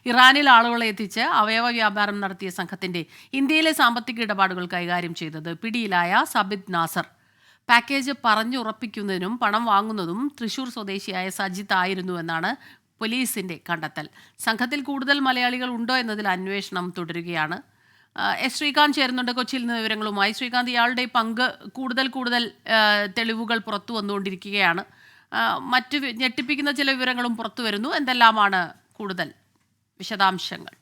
ഇറാനിൽ ആളുകളെ എത്തിച്ച് അവയവ വ്യാപാരം നടത്തിയ സംഘത്തിന്റെ ഇന്ത്യയിലെ സാമ്പത്തിക ഇടപാടുകൾ കൈകാര്യം ചെയ്തത് പിടിയിലായ സബിത് നാസർ. പാക്കേജ് പറഞ്ഞുറപ്പിക്കുന്നതിനും പണം വാങ്ങുന്നതും തൃശൂർ സ്വദേശിയായ സജിത്ത് ആയിരുന്നുവെന്നാണ് പോലീസിന്റെ കണ്ടെത്തൽ. സംഘത്തിൽ കൂടുതൽ മലയാളികൾ ഉണ്ടോ എന്നതിൽ അന്വേഷണം തുടരുകയാണ്. എസ് ശ്രീകാന്ത് ചേരുന്നുണ്ട് കൊച്ചിയിൽ നിന്ന് വിവരങ്ങളുമായി. ശ്രീകാന്ത്, ഇയാളുടെ പങ്ക് കൂടുതൽ തെളിവുകൾ പുറത്തു വന്നുകൊണ്ടിരിക്കുകയാണ്. മറ്റ് ഞെട്ടിപ്പിക്കുന്ന ചില വിവരങ്ങളും പുറത്തു വരുന്നു. എന്തെല്ലാമാണ് കൂടുതൽ വിശദാംശങ്ങൾ?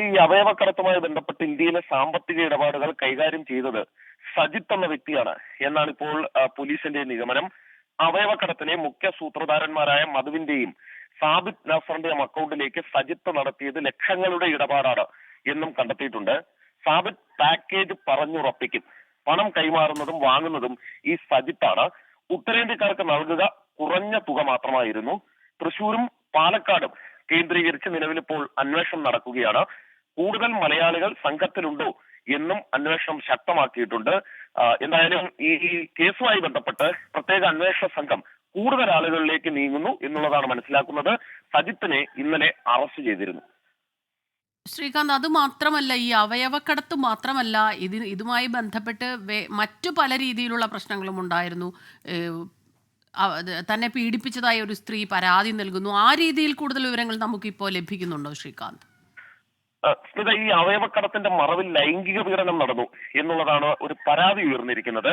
ഈ അവയവക്കടത്തുമായി ബന്ധപ്പെട്ട് ഇന്ത്യയിലെ സാമ്പത്തിക ഇടപാടുകൾ കൈകാര്യം ചെയ്തത് സജിത്ത് എന്ന വ്യക്തിയാണ് എന്നാണ് ഇപ്പോൾ പോലീസിന്റെ നിഗമനം. അവയവക്കടത്തിലെ മുഖ്യ സൂത്രധാരന്മാരായ മധുവിന്റെയും സാബിത് നാസറിന്റെയും അക്കൗണ്ടിലേക്ക് സജിത്ത് നടത്തിയത് ലക്ഷങ്ങളുടെ ഇടപാടാണ് എന്നും കണ്ടെത്തിയിട്ടുണ്ട്. സാബിത് പാക്കേജ് പറഞ്ഞുറപ്പിക്കും, പണം കൈമാറുന്നതും വാങ്ങുന്നതും ഈ സജിത്താണ്. ഉത്തരേന്ത്യക്കാർക്ക് നൽകുക കുറഞ്ഞ തുക മാത്രമായിരുന്നു. തൃശൂരും പാലക്കാടും കേന്ദ്രീകരിച്ച് നിലവിലിപ്പോൾ അന്വേഷണം നടക്കുകയാണ്. കൂടുതൽ മലയാളികൾ സംഘത്തിലുണ്ടോ എന്നും അന്വേഷണം ശക്തമാക്കിയിട്ടുണ്ട്. എന്തായാലും ഈ കേസുമായി ബന്ധപ്പെട്ട് പ്രത്യേക അന്വേഷണ സംഘം കൂടുതൽ ആളുകളിലേക്ക് നീങ്ങുന്നു എന്നുള്ളതാണ് മനസ്സിലാക്കുന്നത്. സജിത്തിനെ ഇന്നലെ അറസ്റ്റ് ചെയ്തിരുന്നു. ശ്രീകാന്ത്, അത് മാത്രമല്ല, ഈ അവയവക്കടത്ത് മാത്രമല്ല, ഇതുമായി ബന്ധപ്പെട്ട് മറ്റു പല രീതിയിലുള്ള പ്രശ്നങ്ങളും ഉണ്ടായിരുന്നു. തന്നെ പീഡിപ്പിച്ചതായി ഒരു സ്ത്രീ പരാതി നൽകുന്നു. ആ രീതിയിൽ കൂടുതൽ വിവരങ്ങൾ നമുക്കിപ്പോൾ ലഭിക്കുന്നുണ്ടോ ശ്രീകാന്ത്? സ്മിത, ഈ അവയവക്കടത്തിന്റെ മറവിൽ ലൈംഗിക പീഡനം നടന്നു എന്നുള്ളതാണ് ഒരു പരാതി ഉയർന്നിരിക്കുന്നത്.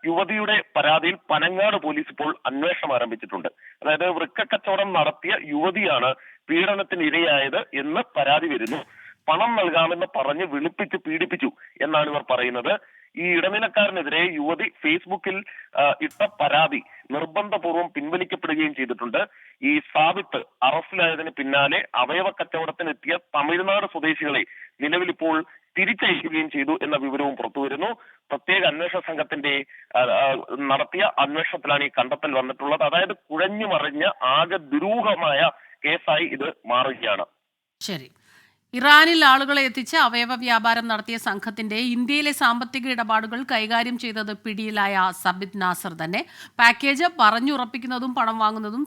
യുവതിയുടെ പരാതിയിൽ പനങ്ങാട് പോലീസ് ഇപ്പോൾ അന്വേഷണം ആരംഭിച്ചിട്ടുണ്ട്. അതായത് വൃക്കക്കച്ചവടം നടത്തിയ യുവതിയാണ് പീഡനത്തിന് ഇരയായത് എന്ന് പരാതി വരുന്നു. പണം നൽകാമെന്ന് പറഞ്ഞ് വിളിപ്പിച്ച് പീഡിപ്പിച്ചു എന്നാണ് ഇവർ പറയുന്നത്. ഈ ഇടനിലക്കാരനെതിരെ യുവതി ഫേസ്ബുക്കിൽ ഇട്ട പരാതി നിർബന്ധപൂർവ്വം പിൻവലിക്കപ്പെടുകയും ചെയ്തിട്ടുണ്ട്. ഈ സാബിത്ത് അറസ്റ്റിലായതിന് പിന്നാലെ അവയവ കച്ചവടത്തിനെത്തിയ തമിഴ്നാട് സ്വദേശികളെ നിലവിലിപ്പോൾ തിരിച്ചയക്കുകയും ചെയ്തു എന്ന വിവരവും പുറത്തുവരുന്നു. പ്രത്യേക അന്വേഷണ സംഘത്തിന്റെ നടത്തിയ അന്വേഷണത്തിലാണ് ഈ കണ്ടെത്തൽ വന്നിട്ടുള്ളത്. അതായത് കുഴഞ്ഞു മറിഞ്ഞ ആകെ ദുരൂഹമായ കേസായി ഇത് മാറുകയാണ്. ശരി. ഇറാനിൽ ആളുകളെ എത്തിച്ച് അവയവ വ്യാപാരം നടത്തിയ സംഘത്തിന്റെ ഇന്ത്യയിലെ സാമ്പത്തിക ഇടപാടുകൾ കൈകാര്യം ചെയ്തത് പിടിയിലായ സബിത് നാസർ തന്നെ. പാക്കേജ് പറഞ്ഞുറപ്പിക്കുന്നതും പണം വാങ്ങുന്നതും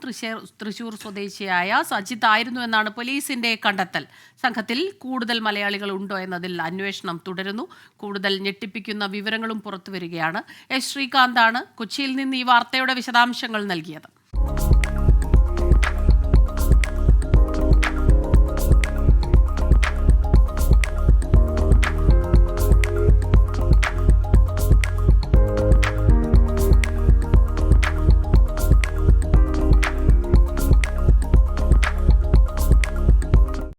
തൃശൂർ സ്വദേശിയായ സജിത്ത് ആയിരുന്നു എന്നാണ് പോലീസിന്റെ കണ്ടെത്തൽ. സംഘത്തിൽ കൂടുതൽ മലയാളികൾ ഉണ്ടോ എന്നതിൽ അന്വേഷണം തുടരുന്നു. കൂടുതൽ ഞെട്ടിപ്പിക്കുന്ന വിവരങ്ങളും പുറത്തുവരികയാണ്. എസ് ശ്രീകാന്താണ് കൊച്ചിയിൽ നിന്ന് ഈ വാർത്തയുടെ വിശദാംശങ്ങൾ നൽകിയത്.